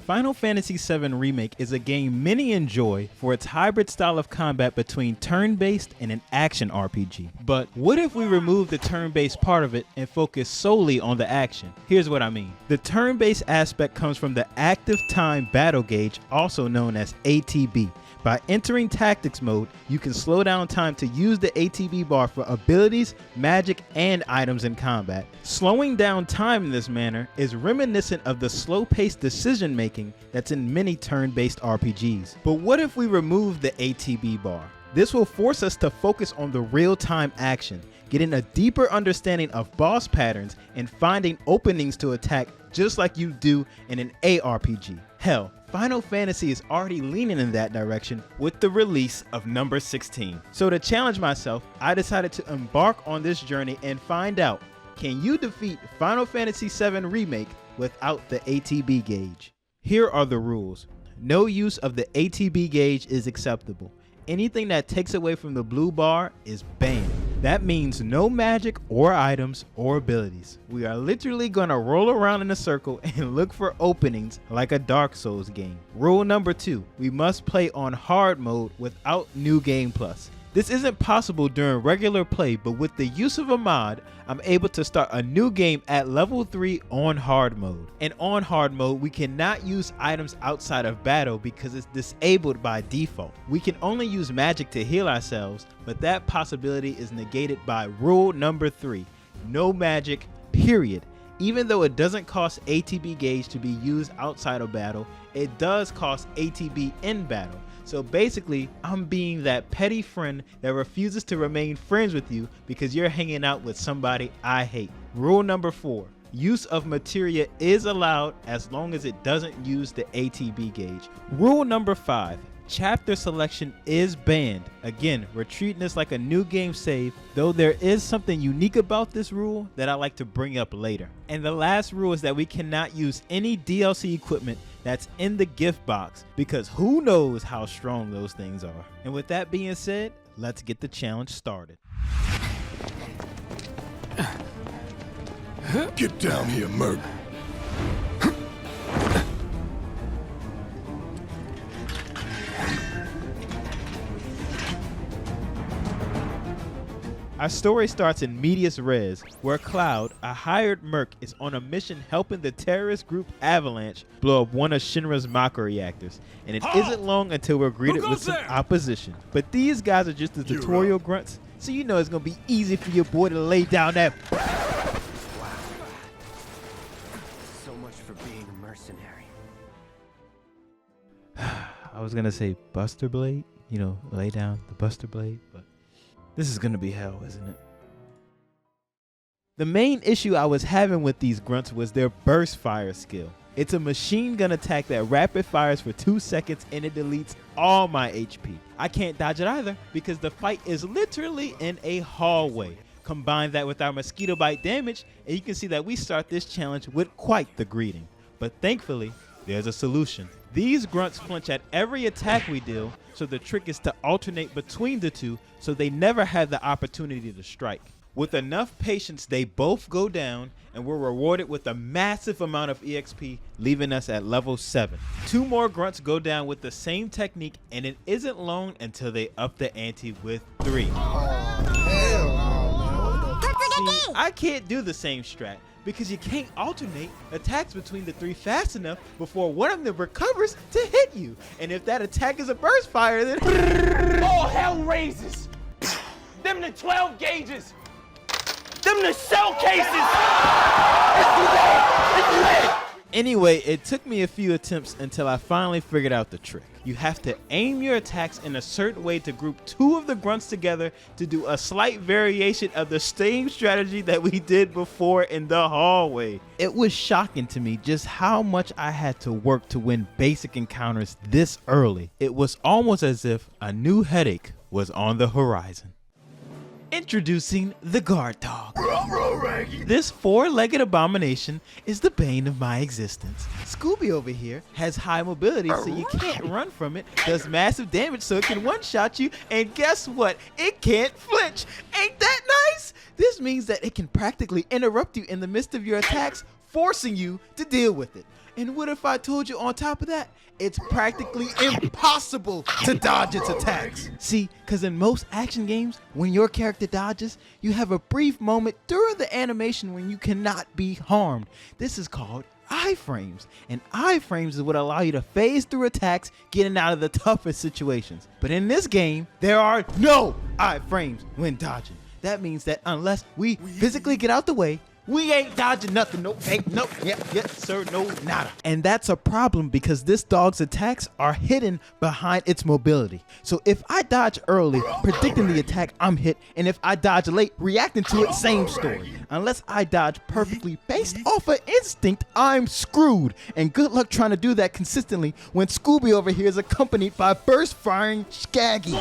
Final Fantasy VII Remake is a game many enjoy for its hybrid style of combat between turn-based and an action RPG. But what if we remove the turn-based part of it and focus solely on the action? Here's what I mean. The turn-based aspect comes from the active time battle gauge, also known as ATB. By entering tactics mode, you can slow down time to use the ATB bar for abilities, magic, and items in combat. Slowing down time in this manner is reminiscent of the slow-paced decision making that's in many turn-based RPGs. But what if we remove the ATB bar? This will force us to focus on the real-time action, getting a deeper understanding of boss patterns and finding openings to attack just like you do in an ARPG. Hell, Final Fantasy is already leaning in that direction with the release of number 16. So to challenge myself, I decided to embark on this journey and find out, can you defeat Final Fantasy VII Remake without the ATB gauge? Here are the rules. No use of the ATB gauge is acceptable. Anything that takes away from the blue bar is banned. That means no magic or items or abilities. We are literally gonna roll around in a circle and look for openings like a Dark Souls game. Rule number 2, we must play on hard mode without New Game Plus. This isn't possible during regular play, but with the use of a mod, I'm able to start a new game at level 3 on hard mode. And on hard mode, we cannot use items outside of battle because it's disabled by default. We can only use magic to heal ourselves, but that possibility is negated by rule number 3, no magic, period. Even though it doesn't cost ATB gauge to be used outside of battle, it does cost ATB in battle. So basically, I'm being that petty friend that refuses to remain friends with you because you're hanging out with somebody I hate. Rule number 4, use of materia is allowed as long as it doesn't use the ATB gauge. Rule number 5, chapter selection is banned. Again, we're treating this like a new game save, though there is something unique about this rule that I like to bring up later. And the last rule is that we cannot use any DLC equipment that's in the gift box because who knows how strong those things are. And with that being said, let's get the challenge started. Get down here, Merc. Our story starts in Medias Res, where Cloud, a hired merc, is on a mission helping the terrorist group Avalanche blow up one of Shinra's Mako reactors, and it isn't long until we're greeted with some opposition. But these guys are just the tutorial grunts, so you know it's gonna be easy for your boy to lay down that. Wow. So much for being a mercenary. I was gonna say Buster Blade, you know, lay down the Buster Blade, but this is gonna be hell, isn't it? The main issue I was having with these grunts was their burst fire skill. It's a machine gun attack that rapid fires for 2 seconds and it deletes all my HP. I can't dodge it either because the fight is literally in a hallway. Combine that with our mosquito bite damage and you can see that we start this challenge with quite the greeting. But thankfully, there's a solution. These grunts flinch at every attack we deal, so the trick is to alternate between the two so they never have the opportunity to strike. With enough patience, they both go down and we're rewarded with a massive amount of EXP, leaving us at level 7. 2 more grunts go down with the same technique and it isn't long until they up the ante with 3. See, I can't do the same strat because you can't alternate attacks between the 3 fast enough before one of them recovers to hit you. And if that attack is a burst fire, then all hell raises. Them the 12 gauges. Them the shell cases. It's lit. Anyway, it took me a few attempts until I finally figured out the trick. You have to aim your attacks in a certain way to group 2 of the grunts together to do a slight variation of the same strategy that we did before in the hallway. It was shocking to me just how much I had to work to win basic encounters this early. It was almost as if a new headache was on the horizon. Introducing the guard dog. This 4-legged abomination is the bane of my existence. Scooby over here has high mobility so you can't run from it, does massive damage so it can one-shot you, and guess what? It can't flinch. Ain't that nice? This means that it can practically interrupt you in the midst of your attacks, forcing you to deal with it. And what if I told you on top of that, it's practically impossible to dodge its attacks? See, because in most action games, when your character dodges, you have a brief moment during the animation when you cannot be harmed. This is called iframes, and iframes is what allow you to phase through attacks, getting out of the toughest situations. But in this game, there are no iframes when dodging. That means that unless we physically get out the way, we ain't dodging nothing. Nope, ain't, nope, yep, sir, no, nada. And that's a problem because this dog's attacks are hidden behind its mobility. So if I dodge early, predicting the attack, I'm hit. And if I dodge late, reacting to it, same story. Unless I dodge perfectly based off of instinct, I'm screwed. And good luck trying to do that consistently when Scooby over here is accompanied by burst firing Skaggy.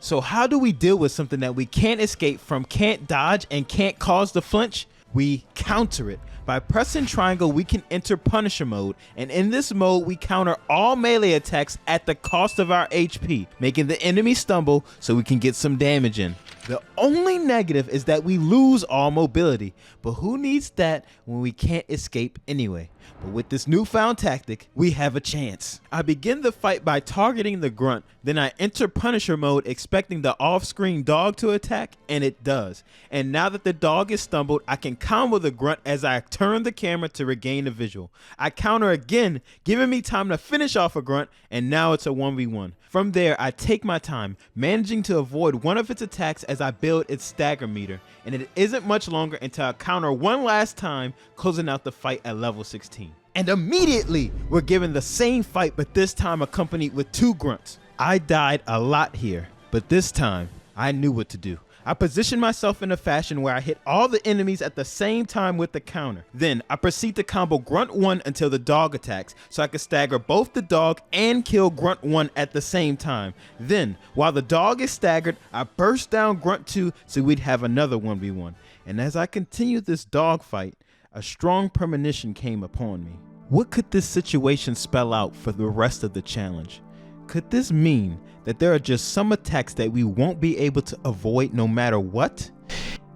So how do we deal with something that we can't escape from, can't dodge, and can't cause the flinch? We counter it. By pressing triangle, we can enter Punisher mode, and in this mode, we counter all melee attacks at the cost of our HP, making the enemy stumble so we can get some damage in. The only negative is that we lose all mobility, but who needs that when we can't escape anyway? But with this newfound tactic, we have a chance. I begin the fight by targeting the grunt, then I enter Punisher mode expecting the off-screen dog to attack, and it does. And now that the dog is stumbled, I can combo the grunt as I turn the camera to regain the visual. I counter again, giving me time to finish off a grunt, and now it's a 1v1. From there, I take my time, managing to avoid one of its attacks as I build its stagger meter, and it isn't much longer until I counter one last time, closing out the fight at level 16. And immediately, we're given the same fight, but this time accompanied with 2 grunts. I died a lot here, but this time, I knew what to do. I positioned myself in a fashion where I hit all the enemies at the same time with the counter. Then I proceed to combo Grunt 1 until the dog attacks, so I can stagger both the dog and kill Grunt 1 at the same time. Then, while the dog is staggered, I burst down Grunt 2 so we'd have another 1v1. And as I continued this dog fight, a strong premonition came upon me. What could this situation spell out for the rest of the challenge? Could this mean that there are just some attacks that we won't be able to avoid no matter what?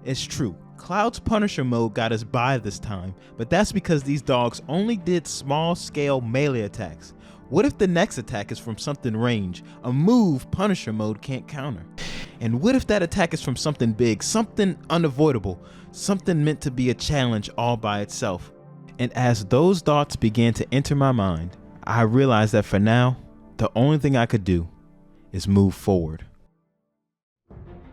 It's true, Cloud's Punisher mode got us by this time, but that's because these dogs only did small scale melee attacks. What if the next attack is from something range, a move Punisher mode can't counter? And what if that attack is from something big, something unavoidable, something meant to be a challenge all by itself? And as those thoughts began to enter my mind, I realized that for now, the only thing I could do is move forward.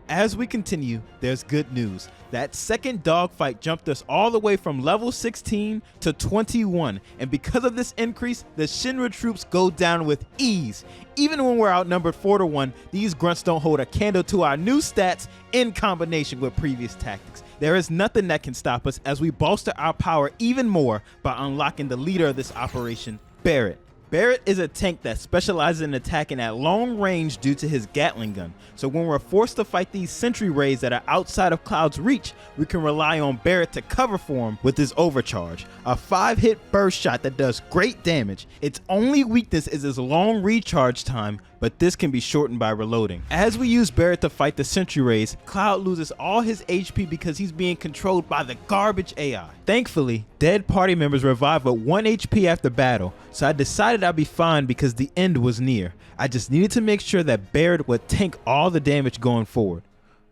As we continue, there's good news. That second dogfight jumped us all the way from level 16 to 21, and because of this increase, the Shinra troops go down with ease. Even when we're outnumbered 4-1, these grunts don't hold a candle to our new stats in combination with previous tactics. There is nothing that can stop us as we bolster our power even more by unlocking the leader of this operation, Barrett. Barrett is a tank that specializes in attacking at long range due to his Gatling gun, so when we're forced to fight these sentry raids that are outside of Cloud's reach, we can rely on Barrett to cover for him with his overcharge, a 5-hit burst shot that does great damage. Its only weakness is his long recharge time, but this can be shortened by reloading. As we use Barrett to fight the sentry raids, Cloud loses all his HP because he's being controlled by the garbage AI. Thankfully, dead party members revive with 1 HP after battle, so I decided I'd be fine because the end was near. I just needed to make sure that Barrett would tank all the damage going forward.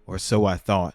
Or so I thought.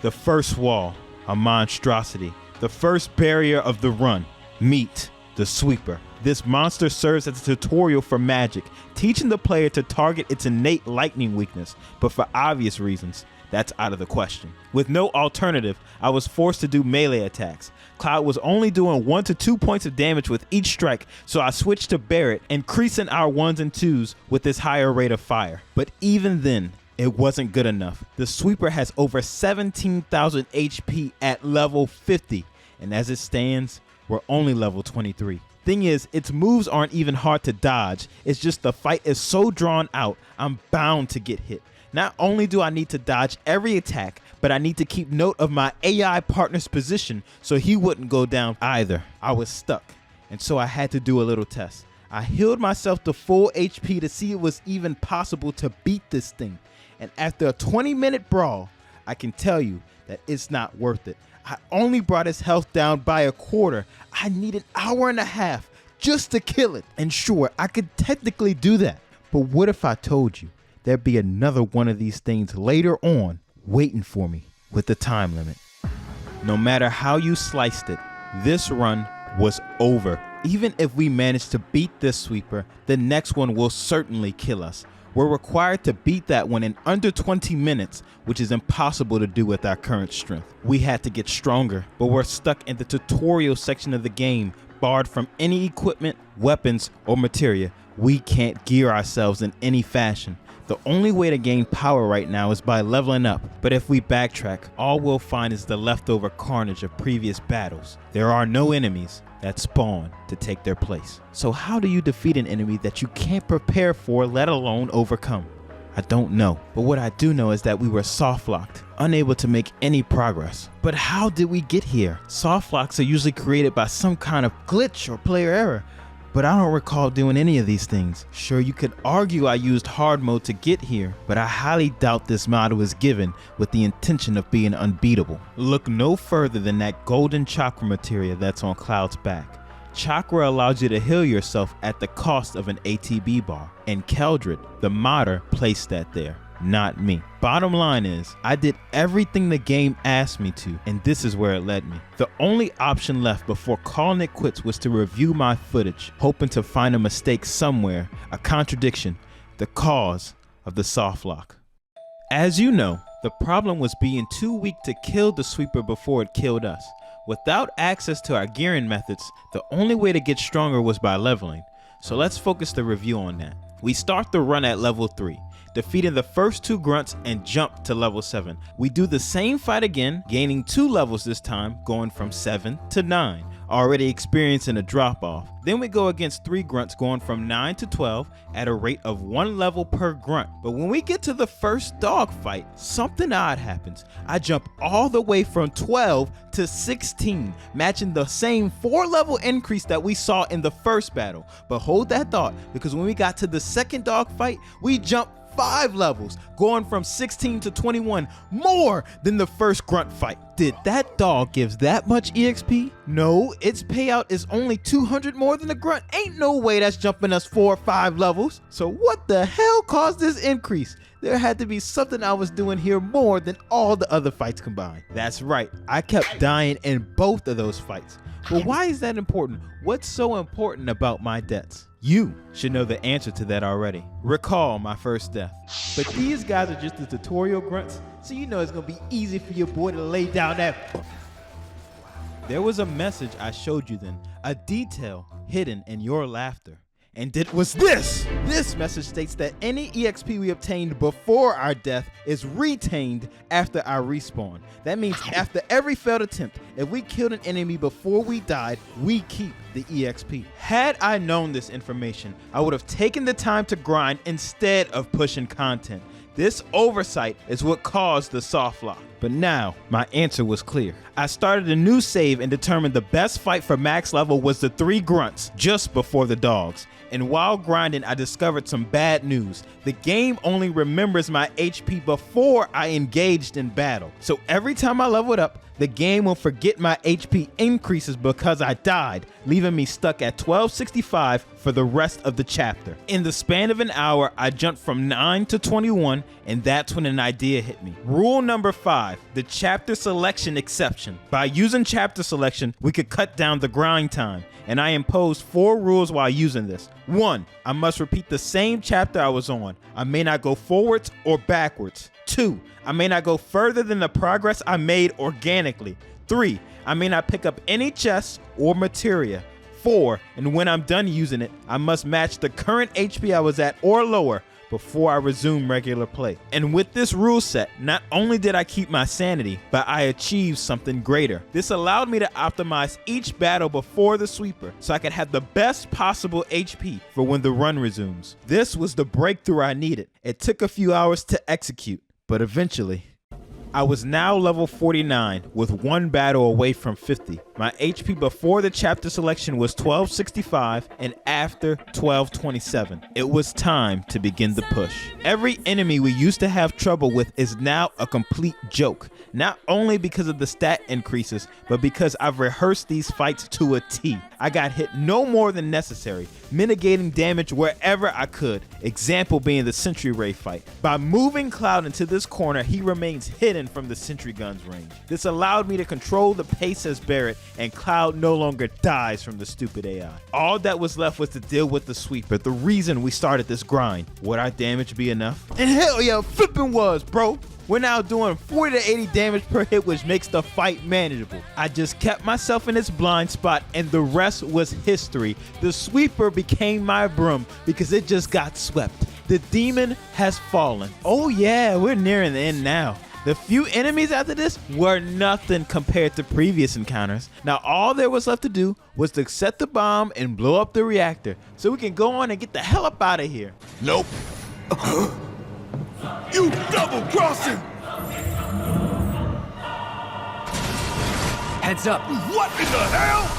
The first wall, a monstrosity. The first barrier of the run, meet the sweeper. This monster serves as a tutorial for magic, teaching the player to target its innate lightning weakness, but for obvious reasons, that's out of the question. With no alternative, I was forced to do melee attacks. Cloud was only doing 1 to 2 points of damage with each strike, so I switched to Barrett, increasing our 1s and 2s with this higher rate of fire. But even then, it wasn't good enough. The sweeper has over 17,000 HP at level 50, and as it stands, we're only level 23. Thing is, its moves aren't even hard to dodge, it's just the fight is so drawn out, I'm bound to get hit. Not only do I need to dodge every attack, but I need to keep note of my AI partner's position so he wouldn't go down either. I was stuck, and so I had to do a little test. I healed myself to full HP to see it was even possible to beat this thing. and after a 20-minute brawl, I can tell you that it's not worth it. I only brought his health down by a quarter. I need an hour and a half just to kill it. And sure, I could technically do that, but what if I told you there'd be another one of these things later on waiting for me with the time limit? No matter how you sliced it, this run was over. Even if we manage to beat this sweeper, the next one will certainly kill us. We're required to beat that one in under 20 minutes, which is impossible to do with our current strength. We had to get stronger, but we're stuck in the tutorial section of the game, barred from any equipment, weapons, or materia. We can't gear ourselves in any fashion. The only way to gain power right now is by leveling up, but if we backtrack, all we'll find is the leftover carnage of previous battles. There are no enemies that spawn to take their place. So how do you defeat an enemy that you can't prepare for, let alone overcome? I don't know, but what I do know is that we were soft locked, unable to make any progress. But how did we get here? Soft locks are usually created by some kind of glitch or player error, but I don't recall doing any of these things. Sure, you could argue I used hard mode to get here, but I highly doubt this model was given with the intention of being unbeatable. Look no further than that golden chakra materia that's on Cloud's back. Chakra allows you to heal yourself at the cost of an ATB bar, and Keldred, the modder, placed that there, not me. Bottom line is, I did everything the game asked me to, and this is where it led me. The only option left before calling it quits was to review my footage, hoping to find a mistake somewhere, a contradiction, the cause of the soft lock. As you know, the problem was being too weak to kill the sweeper before it killed us. Without access to our gearing methods, the only way to get stronger was by leveling. So let's focus the review on that. We start the run at level 3, defeating the first 2 grunts and jump to level 7. We do the same fight again, gaining 2 levels this time, going from 7 to 9, already experiencing a drop off. Then we go against 3 grunts, going from 9 to 12 at a rate of 1 level per grunt. But when we get to the first dog fight, something odd happens. I jump all the way from 12 to 16, matching the same 4 level increase that we saw in the first battle. But hold that thought, because when we got to the second dog fight, we jumped 5 levels, going from 16 to 21, more than the first grunt fight. Did that dog gives that much EXP? No, its payout is only 200 more than the grunt. Ain't no way that's jumping us 4 or 5 levels. So what the hell caused this increase? There had to be something I was doing here more than all the other fights combined. That's right, I kept dying in both of those fights. But why is that important? What's so important about my deaths? You should know the answer to that already. Recall my first death. But these guys are just the tutorial grunts, so you know it's gonna be easy for your boy to lay down that. There was a message I showed you then, a detail hidden in your laughter. And it was this! This message states that any EXP we obtained before our death is retained after our respawn. That means after every failed attempt, if we killed an enemy before we died, we keep the EXP. Had I known this information, I would have taken the time to grind instead of pushing content. This oversight is what caused the soft lock. But now, my answer was clear. I started a new save and determined the best fight for max level was the 3 grunts just before the dogs. And while grinding, I discovered some bad news. The game only remembers my HP before I engaged in battle. So every time I leveled up, the game will forget my HP increases because I died, leaving me stuck at 1265 for the rest of the chapter. In the span of an hour, I jumped from 9 to 21, and that's when an idea hit me. Rule number 5, the chapter selection exception. By using chapter selection, we could cut down the grind time, and I imposed 4 rules while using this. 1, I must repeat the same chapter I was on. I may not go forwards or backwards. 2, I may not go further than the progress I made organically. 3, I may not pick up any chests or materia. 4, and when I'm done using it, I must match the current HP I was at or lower before I resume regular play. And with this rule set, not only did I keep my sanity, but I achieved something greater. This allowed me to optimize each battle before the sweeper, so I could have the best possible HP for when the run resumes. This was the breakthrough I needed. It took a few hours to execute, but eventually, I was now level 49 with 1 battle away from 50. My HP before the chapter selection was 1265 and after 1227. It was time to begin the push. Every enemy we used to have trouble with is now a complete joke. Not only because of the stat increases, but because I've rehearsed these fights to a T. I got hit no more than necessary, mitigating damage wherever I could. Example being the Sentry Ray fight. By moving Cloud into this corner, he remains hidden from the Sentry Gun's range. This allowed me to control the pace as Barret, and Cloud no longer dies from the stupid AI. All that was left was to deal with the sweeper, the reason we started this grind. Would our damage be enough? And hell yeah, flipping was, bro. We're now doing 40 to 80 damage per hit, which makes the fight manageable. I just kept myself in this blind spot, and the rest was history. The sweeper became my broom because it just got swept. The demon has fallen. Oh yeah, we're nearing the end now. The few enemies after this were nothing compared to previous encounters. Now all there was left to do was to set the bomb and blow up the reactor so we can go on and get the hell up out of here. Nope. You double-crossing! Heads up. What in the hell?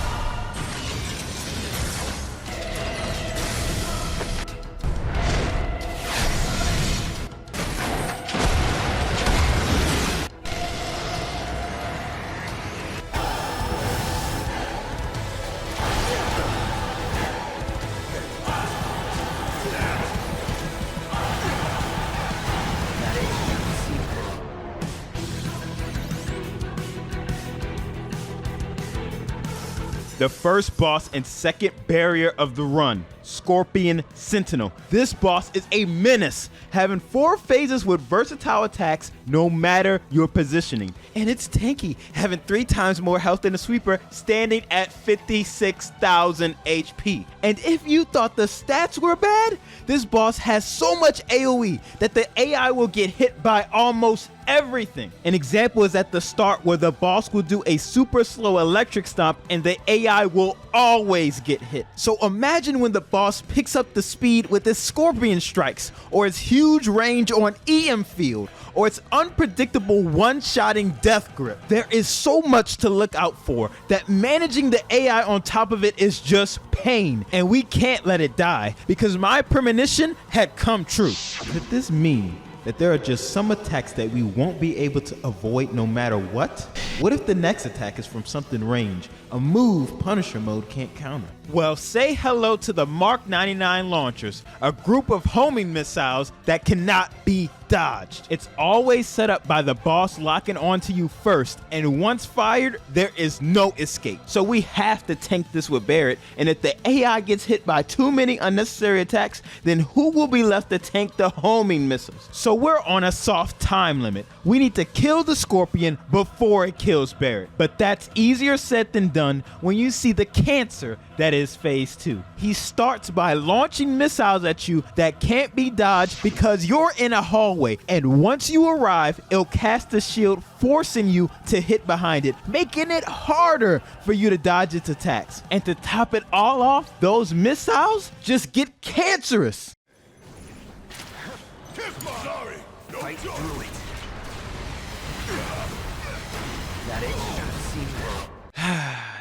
The first boss and second barrier of the run, Scorpion Sentinel. This boss is a menace, having 4 phases with versatile attacks no matter your positioning. And it's tanky, having 3 times more health than the sweeper, standing at 56,000 HP. And if you thought the stats were bad, this boss has so much AoE that the AI will get hit by almost everything. An example is at the start where the boss will do a super slow electric stomp and the AI will always get hit. So imagine when the boss picks up the speed with his scorpion strikes, or its huge range on EM field, or its unpredictable one-shotting death grip. There is so much to look out for that managing the AI on top of it is just pain, and we can't let it die because my premonition had come true. Could this mean that there are just some attacks that we won't be able to avoid no matter what? What if the next attack is from something range, a move Punisher mode can't counter? Well, say hello to the Mark 99 launchers, a group of homing missiles that cannot be dodged. It's always set up by the boss locking onto you first, and once fired, there is no escape. So we have to tank this with Barret, and if the AI gets hit by too many unnecessary attacks, then who will be left to tank the homing missiles? So we're on a soft time limit. We need to kill the Scorpion before it kills Barret. But that's easier said than done when you see the cancer that is phase 2. He starts by launching missiles at you that can't be dodged because you're in a hallway, and once you arrive, it'll cast a shield forcing you to hit behind it, making it harder for you to dodge its attacks. And to top it all off, those missiles just get cancerous. Sorry. Fight through it. That it should have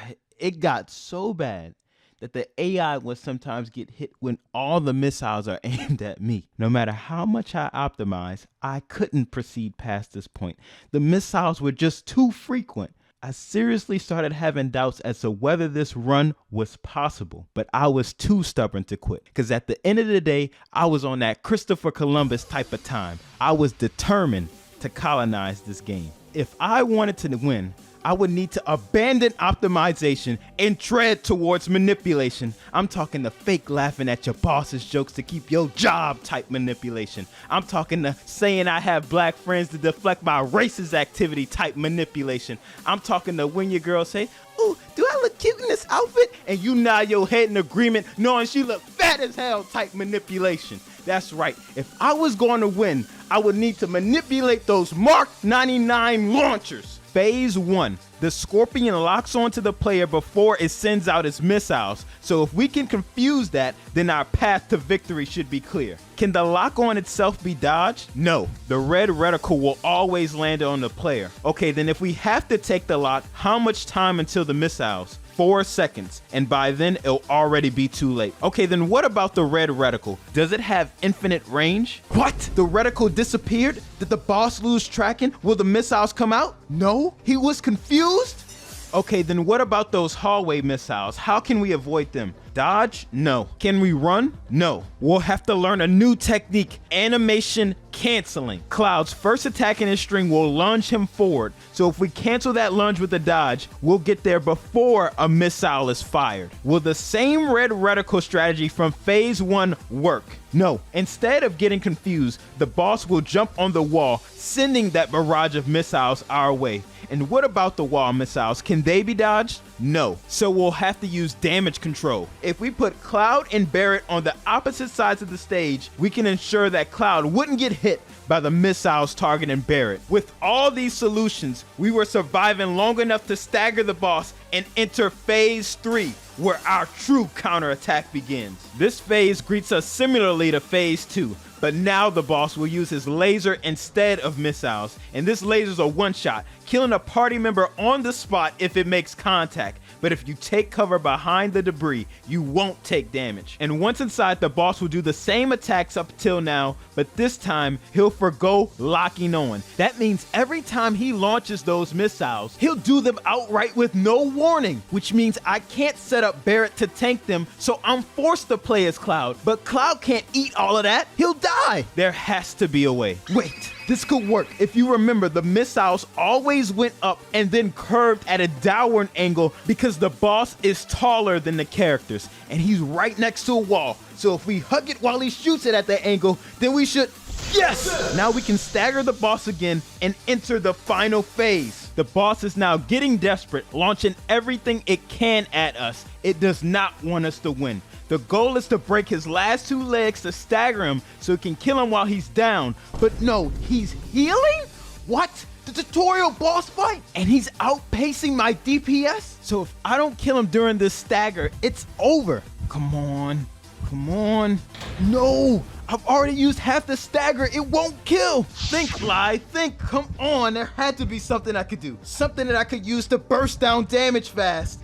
seen. It got so bad that the AI would sometimes get hit when all the missiles are aimed at me. No matter how much I optimized, I couldn't proceed past this point. The missiles were just too frequent. I seriously started having doubts as to whether this run was possible, but I was too stubborn to quit. Because at the end of the day, I was on that Christopher Columbus type of time. I was determined to colonize this game. If I wanted to win, I would need to abandon optimization and tread towards manipulation. I'm talking the fake laughing at your boss's jokes to keep your job type manipulation. I'm talking the saying I have black friends to deflect my racist activity type manipulation. I'm talking the when your girl say, "Ooh, do I look cute in this outfit?" and you nod your head in agreement knowing she look fat as hell type manipulation. That's right. If I was going to win, I would need to manipulate those Mark 99 launchers. Phase 1, The Scorpion locks onto the player before it sends out its missiles, so if we can confuse that, then our path to victory should be clear. Can the lock on itself be dodged? No, the red reticle will always land on the player. Okay, then if we have to take the lock, how much time until the missiles? 4 seconds, and by then it'll already be too late. Okay, then what about the red reticle? Does it have infinite range? What? The reticle disappeared? Did the boss lose tracking? Will the missiles come out? No? He was confused? Okay, then what about those hallway missiles? How can we avoid them? Dodge? No. Can we run? No. We'll have to learn a new technique, animation canceling. Cloud's first attack in his string will lunge him forward. So if we cancel that lunge with a dodge, we'll get there before a missile is fired. Will the same red reticle strategy from phase 1 work? No. Instead of getting confused, the boss will jump on the wall, sending that barrage of missiles our way. And what about the wall missiles? Can they be dodged? No. So we'll have to use damage control. If we put Cloud and Barret on the opposite sides of the stage, we can ensure that Cloud wouldn't get hit by the missiles targeting Barret. With all these solutions, we were surviving long enough to stagger the boss and enter phase 3, where our true counterattack begins. This phase greets us similarly to phase 2, but now the boss will use his laser instead of missiles, and this laser's a one-shot, killing a party member on the spot if it makes contact. But if you take cover behind the debris, you won't take damage. And once inside, the boss will do the same attacks up till now, but this time he'll forgo locking on. That means every time he launches those missiles, he'll do them outright with no warning, which means I can't set up Barret to tank them, so I'm forced to play as Cloud. But Cloud can't eat all of that. He'll die. There has to be a way. Wait. This could work. If you remember, the missiles always went up and then curved at a downward angle because the boss is taller than the characters and he's right next to a wall. So if we hug it while he shoots it at that angle, then we should... Yes! Now we can stagger the boss again and enter the final phase. The boss is now getting desperate, launching everything it can at us. It does not want us to win. The goal is to break his last 2 legs to stagger him so it can kill him while he's down. But no, he's healing? What? The tutorial boss fight? And he's outpacing my DPS? So if I don't kill him during this stagger, it's over. Come on. Come on. No! I've already used half the stagger. It won't kill. Think, Fly. Think. Come on. There had to be something I could do. Something that I could use to burst down damage fast.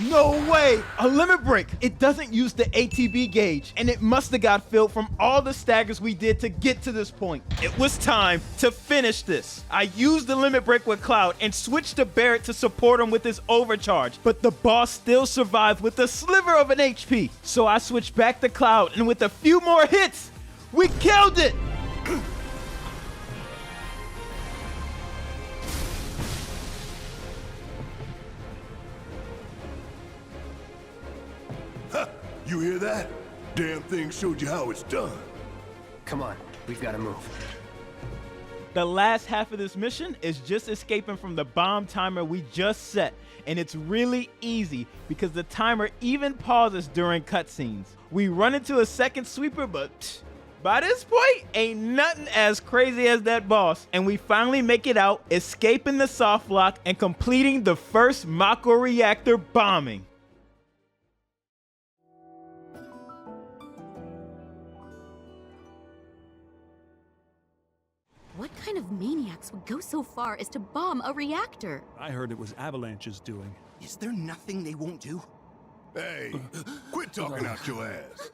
No way! A limit break! It doesn't use the ATB gauge, and it must have got filled from all the staggers we did to get to this point. It was time to finish this. I used the limit break with Cloud and switched to Barret to support him with his overcharge, but the boss still survived with a sliver of an HP. So I switched back to Cloud, and with a few more hits, we killed it! You hear that? Damn thing showed you how it's done. Come on, we've got to move. The last half of this mission is just escaping from the bomb timer we just set, and it's really easy because the timer even pauses during cutscenes. We run into a second sweeper, but by this point, ain't nothing as crazy as that boss, and we finally make it out, escaping the soft lock and completing the first Mako reactor bombing. What kind of maniacs would go so far as to bomb a reactor? I heard it was Avalanche's doing. Is there nothing they won't do? Hey, quit talking out your ass.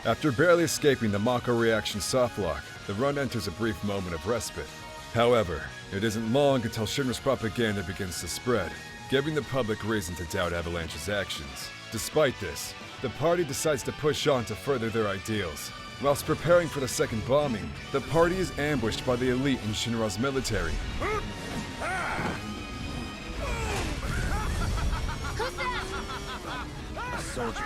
After barely escaping the Mako reaction softlock, the run enters a brief moment of respite. However, it isn't long until Shinra's propaganda begins to spread, giving the public reason to doubt Avalanche's actions. Despite this, the party decides to push on to further their ideals. Whilst preparing for the second bombing, the party is ambushed by the elite in Shinra's military. A soldier.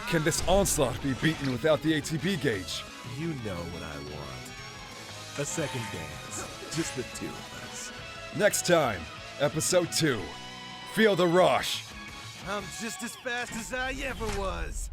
Can this onslaught be beaten without the ATB gauge? You know what I want. A second dance. Just the two of us. Next time, Episode 2. Feel the rush! I'm just as fast as I ever was.